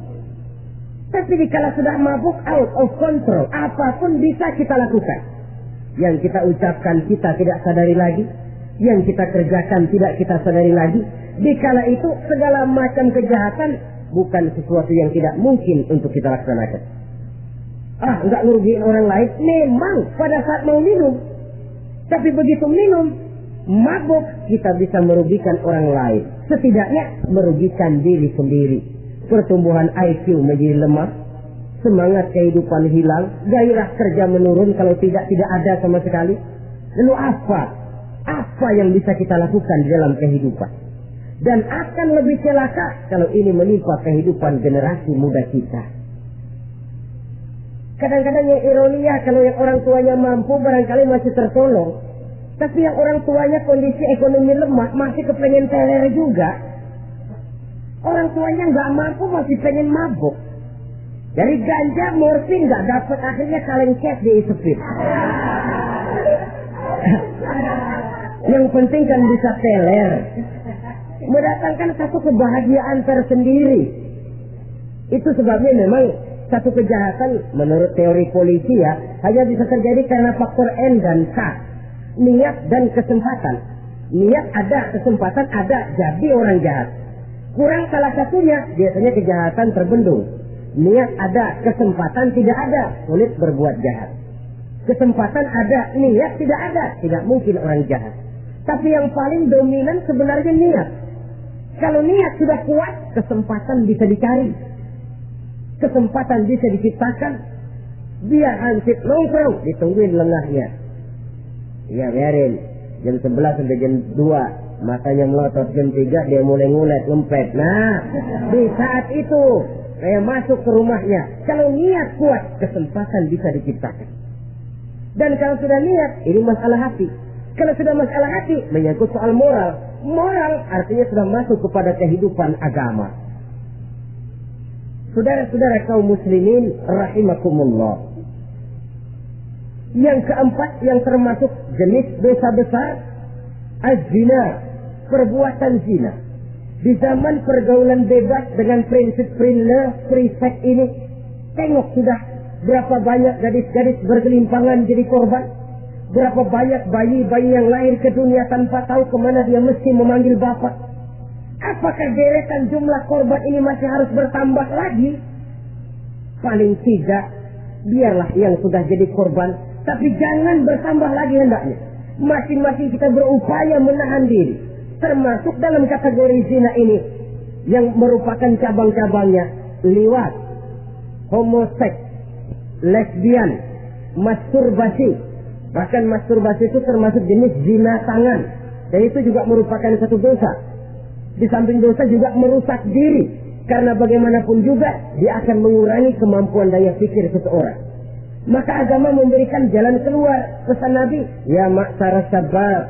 Tapi dikala sudah mabuk, out of control, apapun bisa kita lakukan. Yang kita ucapkan kita tidak sadari lagi, yang kita kerjakan tidak kita sadari lagi. Dikala itu segala macam kejahatan bukan sesuatu yang tidak mungkin untuk kita laksanakan. Nggak ngerugiin orang lain, memang pada saat mau minum. Tapi begitu minum, mabuk, kita bisa merugikan orang lain. Setidaknya merugikan diri sendiri. Pertumbuhan IQ menjadi lemah, semangat kehidupan hilang, gairah kerja menurun, kalau tidak ada sama sekali. Lalu apa yang bisa kita lakukan di dalam kehidupan? Dan akan lebih celaka kalau ini menimpa kehidupan generasi muda kita. Kadang-kadang yang ironia, kalau yang orang tuanya mampu barangkali masih tertolong, tapi yang orang tuanya kondisi ekonomi lemah masih kepengen teler juga. Orang tuanya nggak mampu masih pengen mabuk. Dari ganja, morfin nggak dapat, akhirnya kaleng cash diisepin. Yang penting kan bisa teler, mendatangkan satu kebahagiaan tersendiri. Itu sebabnya memang satu kejahatan menurut teori polisi hanya bisa terjadi karena faktor N dan K. Niat dan kesempatan. Niat ada, kesempatan ada, jadi orang jahat. Kurang salah satunya, biasanya kejahatan terbendung. Niat ada, kesempatan tidak ada, sulit berbuat jahat. Kesempatan ada, niat tidak ada, tidak mungkin orang jahat. Tapi yang paling dominan sebenarnya niat. Kalau niat sudah kuat, kesempatan bisa dicari. Kesempatan bisa diciptakan. Dia hansip nongkrong, ditungguin lengahnya. Ya biarin, jam 11 sampai jam 2, matanya melotot, jam 3 dia mulai ngulet, ngempet. Nah, di saat itu saya masuk ke rumahnya. Kalau niat kuat, kesempatan bisa diciptakan. Dan kalau sudah niat, ini masalah hati. Kalau sudah masalah hati, menyangkut soal moral. Moral artinya sudah masuk kepada kehidupan agama. Saudara-saudara kaum muslimin rahimakumullah. Yang keempat yang termasuk jenis dosa besar, az-zina, perbuatan zina. Di zaman pergaulan bebas dengan prinsip free sex ini, tengok sudah berapa banyak gadis-gadis bergelimpangan jadi korban. Berapa banyak bayi-bayi yang lahir ke dunia tanpa tahu kemana dia mesti memanggil bapak. Apakah deretan jumlah korban ini masih harus bertambah lagi? Paling tidak, biarlah yang sudah jadi korban, tapi jangan bertambah lagi hendaknya. Masing-masing kita berupaya menahan diri. Termasuk dalam kategori zina ini, yang merupakan cabang-cabangnya, liwat, homoseks, lesbian, masturbasi. Bahkan masturbasi itu termasuk jenis zina tangan. Dan itu juga merupakan satu dosa. Di samping dosa juga merusak diri. Karena bagaimanapun juga dia akan mengurangi kemampuan daya pikir seseorang. Maka agama memberikan jalan keluar. Pesan Nabi, ya ma'syar sabab,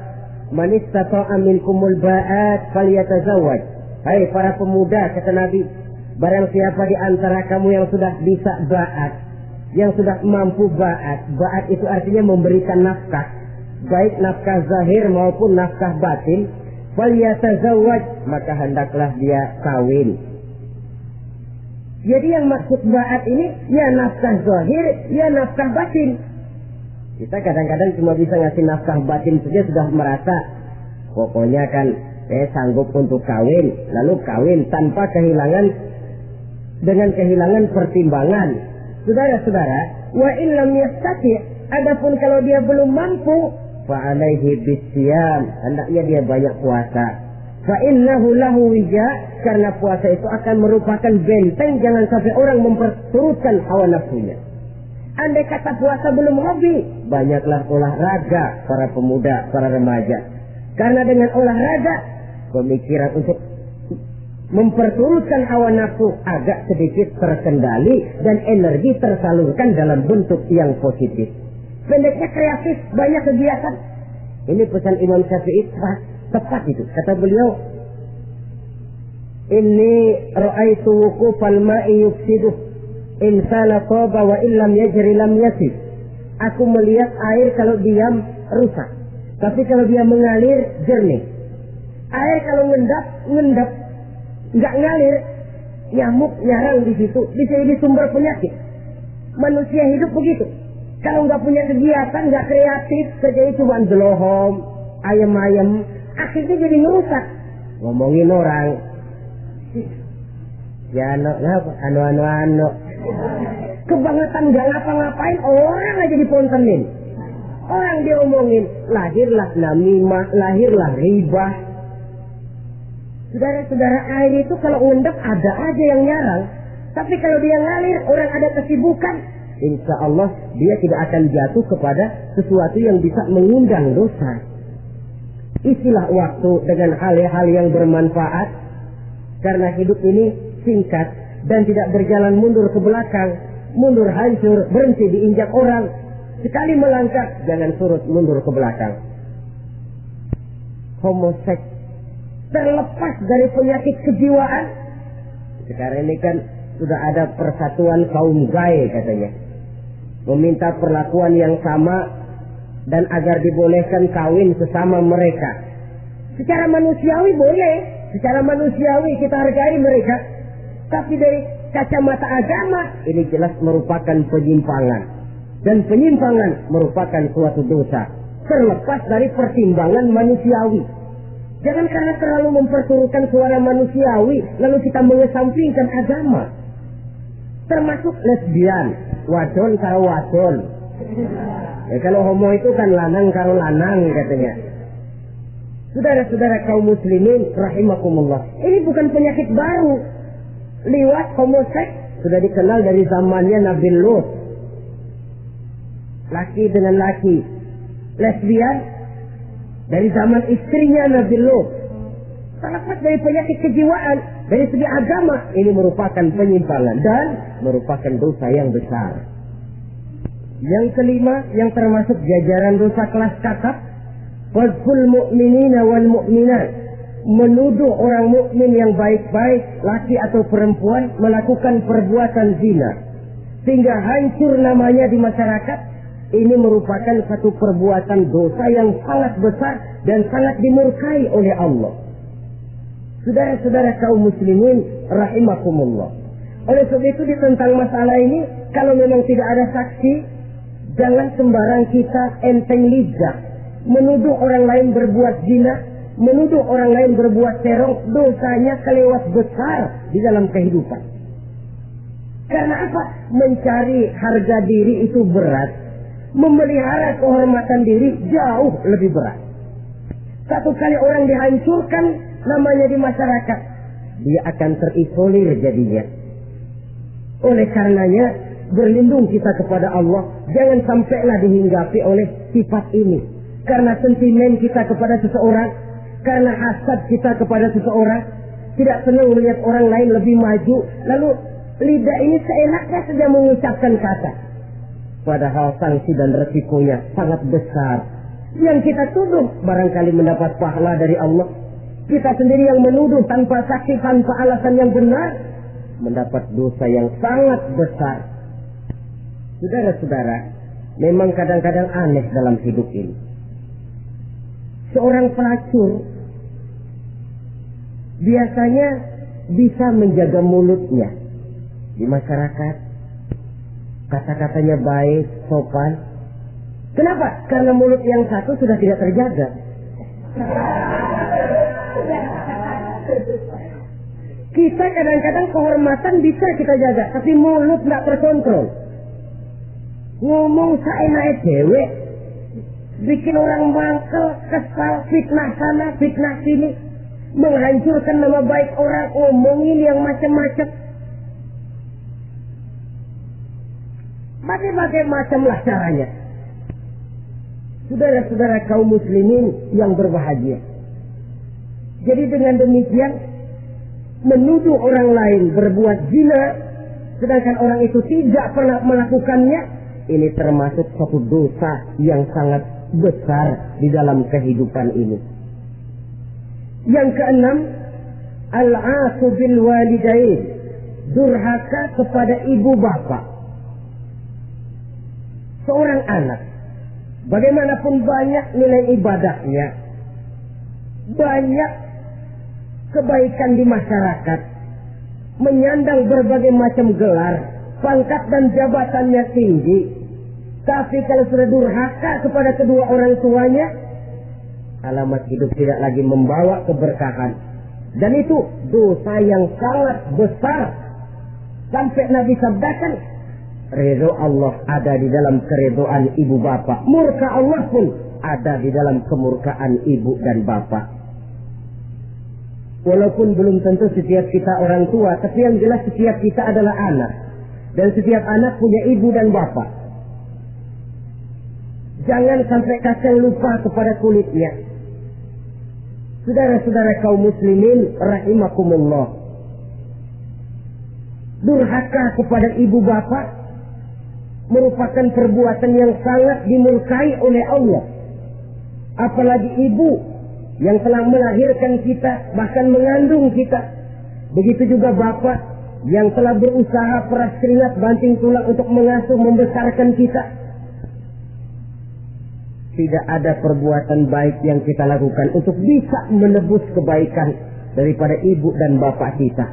man istata'a minkumul ba'at falyatazawwaj. Hai para pemuda, kata Nabi, barang siapa di antara kamu yang sudah bisa ba'at, yang sudah mampu ba'at. Ba'at itu artinya memberikan nafkah, baik nafkah zahir maupun nafkah batin. Falyatazawwaj, maka hendaklah dia kawin. Jadi yang maksud ba'at ini ya nafkah zahir, ya nafkah batin. Kita kadang-kadang cuma bisa ngasih nafkah batin saja sudah merasa pokoknya kan saya sanggup untuk kawin, lalu kawin tanpa dengan kehilangan pertimbangan. Saudara-saudara, wa illam yastati, adapun kalau dia belum mampu, fa alaihi bisyam, hendaknya dia banyak puasa. Fa innahu lahu wija, karena puasa itu akan merupakan benteng jangan sampai orang memperturutkan hawa nafsunya. Andai kata puasa belum hobi, banyaklah olahraga para pemuda, para remaja. Karena dengan olahraga, pemikiran untuk memperturutkan hawa nafsu agak sedikit terkendali dan energi tersalurkan dalam bentuk yang positif. Pendeknya kreatif, banyak kegiatan. Ini pesan Imam Syafi'i tepat itu. Kata beliau, "Inni ra'aitu wuqufal ma'i yufsiduh insana toba wa illam yajri lam yasif. Aku melihat air kalau diam rusak, tapi kalau dia mengalir jernih. Air kalau ngendap, nggak ngalir, nyamuk nyarang di situ, bisa jadi sumber penyakit. Manusia hidup begitu. Kalau nggak punya kegiatan, nggak kreatif, kerjanya cuma delohom, ayam-ayam, akhirnya jadi ngerusak. Ngomongin orang, ya anu. Kebangetan nggak ngapa-ngapain, orang aja dipontenin. Orang diomongin, lahirlah namimah, lahirlah ribah. Saudara-saudara, air itu kalau ngendap ada aja yang nyarang. Tapi kalau dia ngalir, orang ada kesibukan, insya Allah dia tidak akan jatuh kepada sesuatu yang bisa mengundang dosa. Isilah waktu dengan hal-hal yang bermanfaat, karena hidup ini singkat dan tidak berjalan mundur ke belakang, mundur hancur, berhenti diinjak orang. Sekali melangkah, jangan surut mundur ke belakang. Homoseks terlepas dari penyakit kejiwaan. Sekarang ini kan sudah ada persatuan kaum gay katanya, meminta perlakuan yang sama dan agar dibolehkan kawin sesama mereka. Secara manusiawi boleh, secara manusiawi kita hargai mereka, tapi dari kacamata agama ini jelas merupakan penyimpangan, dan penyimpangan merupakan suatu dosa terlepas dari pertimbangan manusiawi. Jangan karena terlalu memperturutkan suara manusiawi lalu kita mengesampingkan agama. Termasuk lesbian, wadon karo wadon. Kalau homo itu kan lanang karo lanang katanya. Saudara-saudara kaum muslimin rahimakumullah, ini bukan penyakit baru. Liwat, homoseks sudah dikenal dari zamannya Nabi Lut. Laki dengan laki. Lesbian dari zaman istrinya Nabi Lut. Terlepas dari penyakit kejiwaan, dari segi agama ini merupakan penyimpangan dan merupakan dosa yang besar. Yang kelima, yang termasuk jajaran dosa kelas kakap, wazful mu'minina wal mu'minat, menuduh orang mukmin yang baik-baik, laki atau perempuan, melakukan perbuatan zina sehingga hancur namanya di masyarakat. Ini merupakan satu perbuatan dosa yang sangat besar dan sangat dimurkai oleh Allah. Saudara-saudara kaum muslimin rahimakumullah. Oleh sebab itu tentang masalah ini, kalau memang tidak ada saksi, jangan sembarang kita enteng lidah menuduh orang lain berbuat zina, menuduh orang lain berbuat terong. Dosanya kelewat besar di dalam kehidupan. Karena apa? Mencari harga diri itu berat, memelihara kehormatan diri jauh lebih berat. Satu kali orang dihancurkan namanya di masyarakat, dia akan terisolir jadinya. Oleh karenanya berlindung kita kepada Allah, jangan sampailah dihinggapi oleh sifat ini. Karena sentimen kita kepada seseorang, karena hasad kita kepada seseorang, tidak senang melihat orang lain lebih maju, lalu lidah ini seenaknya saja mengucapkan kata. Padahal sanksi dan resikonya sangat besar. Yang kita tuduh barangkali mendapat pahala dari Allah. Kita sendiri yang menuduh tanpa saksi, tanpa alasan yang benar, mendapat dosa yang sangat besar. Saudara-saudara, memang kadang-kadang aneh dalam hidup ini. Seorang pelacur biasanya bisa menjaga mulutnya di masyarakat. Kata-katanya baik, sopan. Kenapa? Karena mulut yang satu sudah tidak terjaga. Kita kadang-kadang kehormatan bisa kita jaga, tapi mulut nggak terkontrol. Ngomong seenaknya dewe, bikin orang mangkel, kesal, fitnah sana, fitnah sini, menghancurkan nama baik orang, ngomongin yang macam-macam. Bagai-bagai macamlah caranya. Saudara-saudara kaum muslimin yang berbahagia. Jadi dengan demikian, menuduh orang lain berbuat zina, sedangkan orang itu tidak pernah melakukannya, ini termasuk satu dosa yang sangat besar di dalam kehidupan ini. Yang keenam, al-'aqu bil walidain, durhaka kepada ibu bapak. Seorang anak, bagaimanapun banyak nilai ibadahnya, banyak kebaikan di masyarakat, menyandang berbagai macam gelar, pangkat dan jabatannya tinggi, tapi kalau sudah durhaka kepada kedua orang tuanya, alamat hidup tidak lagi membawa keberkahan. Dan itu dosa yang sangat besar. Sampai Nabi sabdakan, ridho Allah ada di dalam keridhaan ibu bapak, murka Allah pun ada di dalam kemurkaan ibu dan bapak. Walaupun belum tentu setiap kita orang tua, tapi yang jelas setiap kita adalah anak. Dan setiap anak punya ibu dan bapak. Jangan sampai kacang lupa kepada kulitnya. Saudara-saudara kaum muslimin rahimakumullah, durhaka kepada ibu bapak merupakan perbuatan yang sangat dimurkai oleh Allah. Apalagi ibu yang telah melahirkan kita, bahkan mengandung kita. Begitu juga bapak yang telah berusaha peras keringat banting tulang untuk mengasuh membesarkan kita. Tidak ada perbuatan baik yang kita lakukan untuk bisa menebus kebaikan daripada ibu dan bapak kita.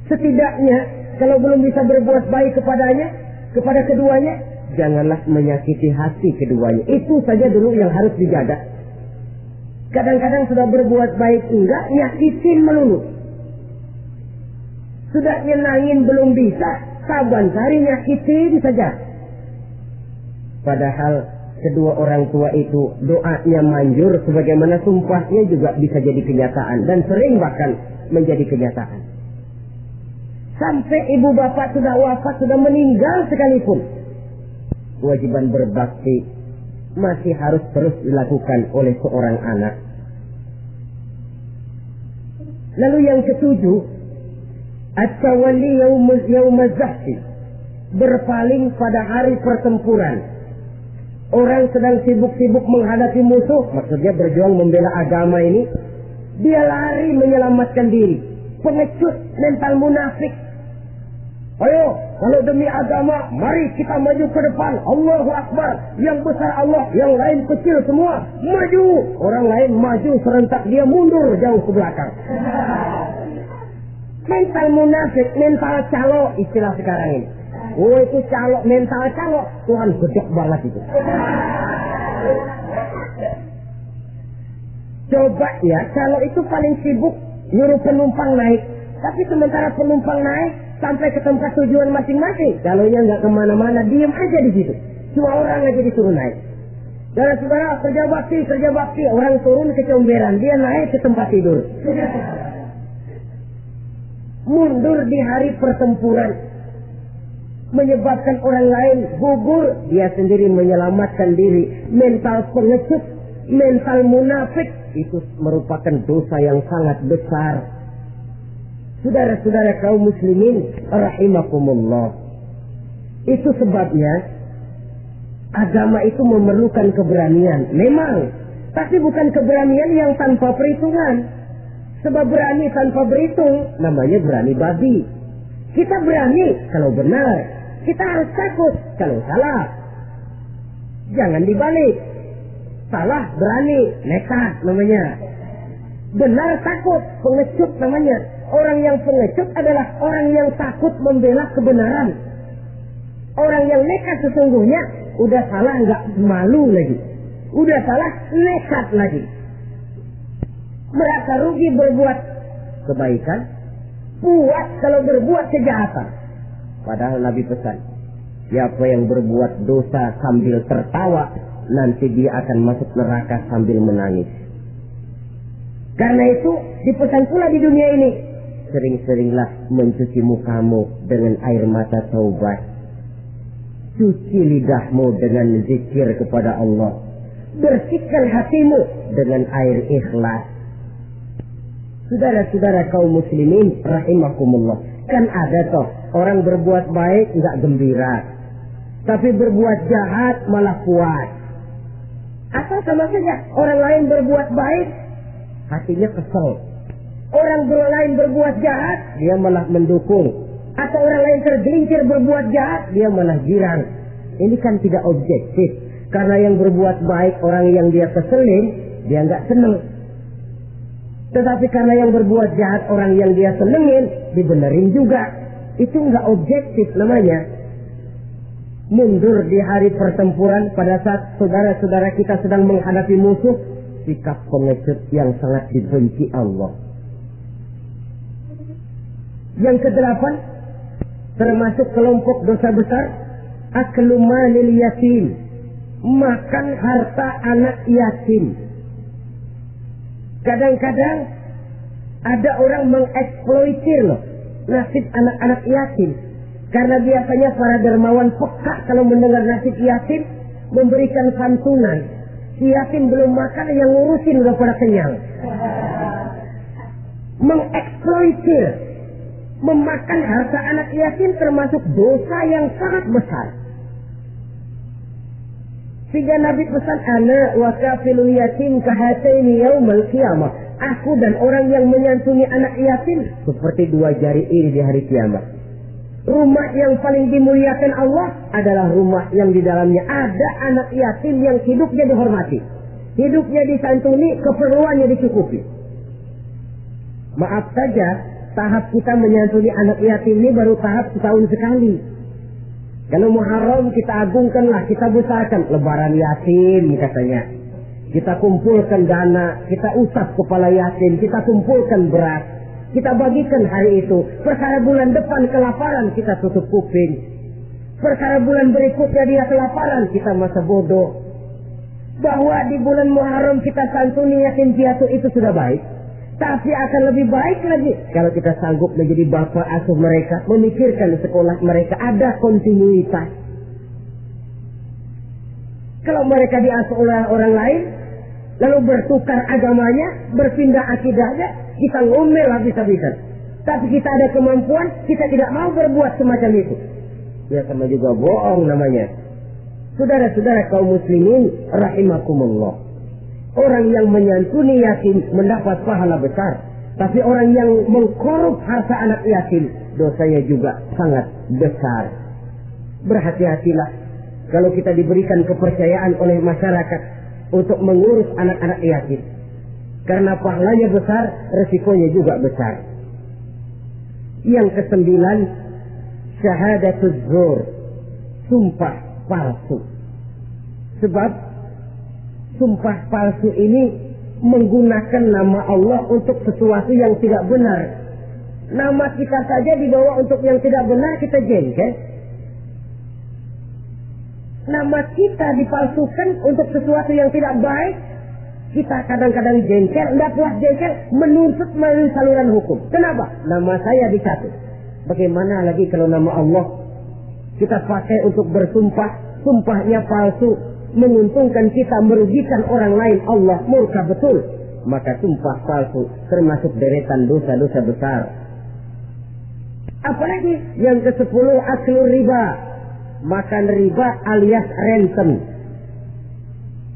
Setidaknya kalau belum bisa berbuat baik kepadanya, kepada keduanya, janganlah menyakiti hati keduanya. Itu saja dulu yang harus dijaga. Kadang-kadang sudah berbuat baik enggak, nyakitin melulu. Sudah nyenangin belum bisa, saban hari nyakitin saja. Padahal kedua orang tua itu doanya manjur, sebagaimana sumpahnya juga bisa jadi kenyataan dan sering bahkan menjadi kenyataan. Sampai ibu bapak sudah wafat, sudah meninggal sekalipun, kewajiban berbakti masih harus terus dilakukan oleh seorang anak. Lalu yang ketujuh, at-tawalli yaumaz zahfi, berpaling pada hari pertempuran. Orang sedang sibuk-sibuk menghadapi musuh, maksudnya berjuang membela agama ini, dia lari menyelamatkan diri. Pengecut, mental munafik. Ayo, kalau demi agama, mari kita maju ke depan. Allahu Akbar. Yang besar Allah, yang lain kecil semua. Maju. Orang lain maju serentak, dia mundur jauh ke belakang. Mental munafik, mental calo, istilah sekarang ini. Oh, itu calo, mental calo. Tuhan gedek banget itu. Coba ya, calo itu paling sibuk nyuruh penumpang naik. Tapi sementara penumpang naik sampai ke tempat tujuan masing-masing, calonya nggak kemana-mana, diem aja di situ. Cuma orang aja disuruh naik. Dan saudara kerja bakti, orang turun ke comberan, dia naik ke tempat tidur. Mundur di hari pertempuran, menyebabkan orang lain gugur, dia sendiri menyelamatkan diri. Mental pengecut, mental munafik, itu merupakan dosa yang sangat besar. Saudara-saudara kaum muslimin rahimakumullah, itu sebabnya agama itu memerlukan keberanian, memang, tapi bukan keberanian yang tanpa perhitungan. Sebab berani tanpa berhitung namanya berani babi. Kita berani kalau benar, kita harus takut kalau salah. Jangan dibalik. Salah berani, nekat namanya. Benar takut, pengecut namanya. Orang yang pengecut adalah orang yang takut membela kebenaran. Orang yang nekat sesungguhnya udah salah nggak malu lagi, udah salah nekat lagi. Merasa rugi berbuat kebaikan, puas kalau berbuat kejahatan. Padahal Nabi pesan, siapa yang berbuat dosa sambil tertawa, nanti dia akan masuk neraka sambil menangis. Karena itu dipesan pula di dunia ini, sering-seringlah mencuci mukamu dengan air mata taubat. Cuci lidahmu dengan zikir kepada Allah. Bersihkan hatimu dengan air ikhlas. Saudara-saudara kaum muslimin rahimakumullah, kan ada toh orang berbuat baik nggak gembira, tapi berbuat jahat malah puas. Atau sama saja orang lain berbuat baik, hatinya kesel. Orang lain berbuat jahat, dia malah mendukung. Atau orang lain tergelincir berbuat jahat, dia malah girang. Ini kan tidak objektif. Karena yang berbuat baik, orang yang dia keselin, dia nggak seneng. Tetapi karena yang berbuat jahat, orang yang dia senengin, dibenerin juga. Itu nggak objektif namanya. Mundur di hari pertempuran pada saat saudara-saudara kita sedang menghadapi musuh, sikap pengecut yang sangat dibenci Allah. Yang kedelapan, termasuk kelompok dosa besar, aklu malil yatim, makan harta anak yatim. Kadang-kadang ada orang mengeksploitir loh nasib anak-anak yatim. Karena biasanya para dermawan peka kalau mendengar nasib yatim, memberikan santunan. Si yatim belum makan, yang ngurusin udah pada kenyang. Mengeksploitir, memakan harta anak yatim termasuk dosa yang sangat besar. Sehingga Nabi pesan, ana wa kafilul yatim kahataini yaumal qiyamah. Aku dan orang yang menyantuni anak yatim seperti dua jari ini di hari kiamat. Rumah yang paling dimuliakan Allah adalah rumah yang di dalamnya ada anak yatim yang hidupnya dihormati, hidupnya disantuni, keperluannya dicukupi. Maaf saja, tahap kita menyantuni anak yatim ini baru tahap setahun sekali. Kalau Muharram kita agungkanlah, kita besarkan. Lebaran yatim katanya. Kita kumpulkan dana, kita usap kepala yatim, kita kumpulkan beras, kita bagikan hari itu. Perkara bulan depan kelaparan, kita tutup kuping. Perkara bulan berikutnya dia kelaparan, kita masa bodoh. Bahwa di bulan Muharram kita santuni yatim piatu itu sudah baik. Tapi akan lebih baik lagi kalau kita sanggup menjadi bapak asuh mereka, memikirkan sekolah mereka ada kontinuitas. Kalau mereka diasuh oleh orang lain, lalu bertukar agamanya, berpindah akidahnya, kita ngomel habis-habisan. Tapi kita ada kemampuan, kita tidak mau berbuat semacam itu. Ya sama juga bohong namanya. Saudara-saudara kaum muslimin rahimakumullah. Orang yang menyantuni yatim mendapat pahala besar. Tapi orang yang mengkorup harta anak yatim, dosanya juga sangat besar. Berhati-hatilah kalau kita diberikan kepercayaan oleh masyarakat untuk mengurus anak-anak yatim. Karena pahalanya besar, resikonya juga besar. Yang kesembilan, syahadatul zur, sumpah palsu. Sebab sumpah palsu ini menggunakan nama Allah untuk sesuatu yang tidak benar. Nama kita saja dibawa untuk yang tidak benar, kita jengkel. Nama kita dipalsukan untuk sesuatu yang tidak baik, kita kadang-kadang jengkel, tidak puas jengkel, menuntut melalui saluran hukum. Kenapa? Nama saya dicatut. Bagaimana lagi kalau nama Allah kita pakai untuk bersumpah, sumpahnya palsu, menguntungkan kita, merugikan orang lain, Allah murka betul. Maka sumpah palsu termasuk deretan dosa-dosa besar. Apalagi yang ke-10, aklu riba, makan riba alias renten.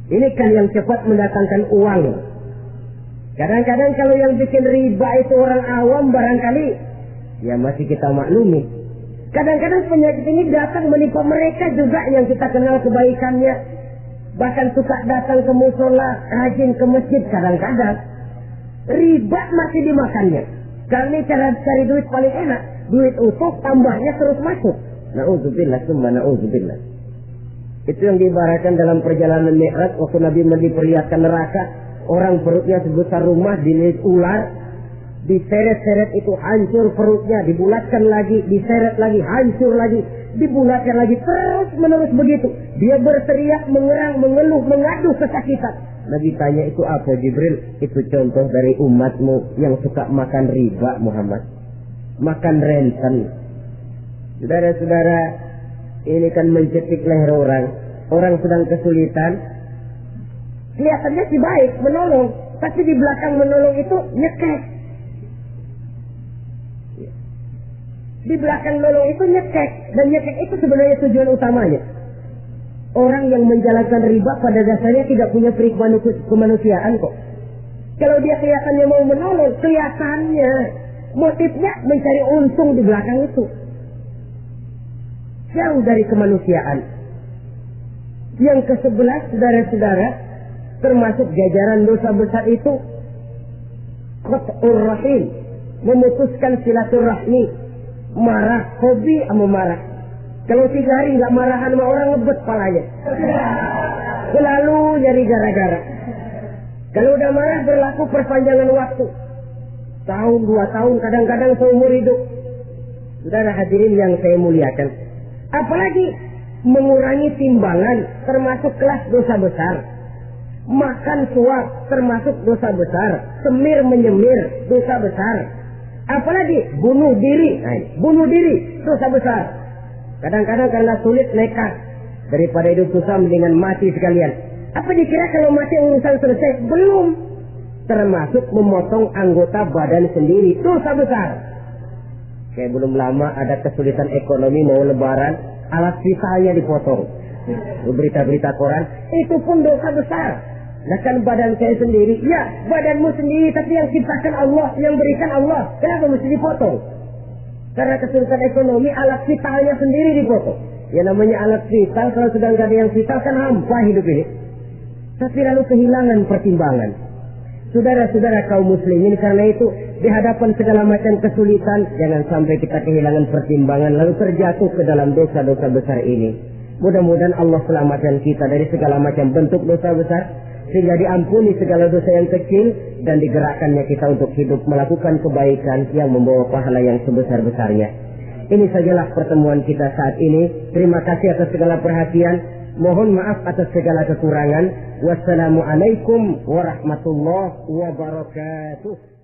Ini kan yang cepat mendatangkan uang. Kadang-kadang kalau yang bikin riba itu orang awam barangkali ya masih kita maklumi. Kadang-kadang penyakit ini datang menimpa mereka juga yang kita kenal kebaikannya. Bahkan suka datang ke musola, rajin ke masjid kadang-kadang. Riba masih dimakannya. Karena ini cara cari duit paling enak. Duit utuh tambahnya terus masuk. Na'udzubillah, summa na'udzubillah. Itu yang diibaratkan dalam perjalanan Mi'raj waktu Nabi memperlihatkan neraka. Orang perutnya sebesar rumah dililit ular. Diseret-seret itu hancur perutnya. Dibulatkan lagi, diseret lagi, hancur lagi. Dibulatkan lagi, terus menerus begitu. Dia berteriak, mengerang, mengeluh, mengadu kesakitan. Nabi tanya, itu apa Jibril? Itu contoh dari umatmu yang suka makan riba Muhammad. Makan renten. Saudara-saudara, ini kan mencetik leher orang. Orang sedang kesulitan. Kelihatannya sih baik, menolong. Tapi di belakang menolong itu nyekek. Di belakang menolong itu nyekek. Dan nyekek itu sebenarnya tujuan utamanya. Orang yang menjalankan riba pada dasarnya tidak punya kemanusiaan kok. Kalau dia kelihatannya mau menolong, kelihatannya motifnya mencari untung di belakang itu. Jauh dari kemanusiaan. Yang ke-11, saudara-saudara, termasuk jajaran dosa besar itu qat'ur rahim, memutuskan silaturahmi. Marah, hobi sama marah. Kalau 3 hari nggak marahan sama orang, ngebet palanya. Selalu nyari gara-gara. Kalau udah marah berlaku perpanjangan waktu. Tahun, 2 tahun, kadang-kadang seumur hidup. Saudara hadirin yang saya muliakan. Apalagi mengurangi timbangan termasuk kelas dosa besar. Makan suap termasuk dosa besar. Semir menyemir dosa besar. Apalagi bunuh diri. Bunuh diri dosa besar. Kadang-kadang karena sulit nekat. Daripada hidup susah mendingan mati sekalian. Apa dikira kalau mati urusan selesai? Belum. Termasuk memotong anggota badan sendiri. Dosa besar. Kayak belum lama ada kesulitan ekonomi mau lebaran. Alat vitalnya dipotong. Berita-berita koran. Itu pun dosa besar. Nah kan badan saya sendiri. Ya badanmu sendiri. Tapi yang ciptakan Allah. Yang berikan Allah. Kenapa mesti dipotong? Karena kesulitan ekonomi alat vitalnya sendiri dipotong. Ya namanya alat vital. Kalau sudah nggak ada yang vital kan hampa hidup ini. Tapi lalu kehilangan pertimbangan. Saudara-saudara kaum muslimin, karena itu di hadapan segala macam kesulitan, jangan sampai kita kehilangan pertimbangan lalu terjatuh ke dalam dosa-dosa besar ini. Mudah-mudahan Allah selamatkan kita dari segala macam bentuk dosa besar, sehingga diampuni segala dosa yang kecil dan digerakkannya kita untuk hidup melakukan kebaikan yang membawa pahala yang sebesar-besarnya. Ini sajalah pertemuan kita saat ini. Terima kasih atas segala perhatian. Mohon maaf atas segala kekurangan. Wassalamualaikum warahmatullahi wabarakatuh.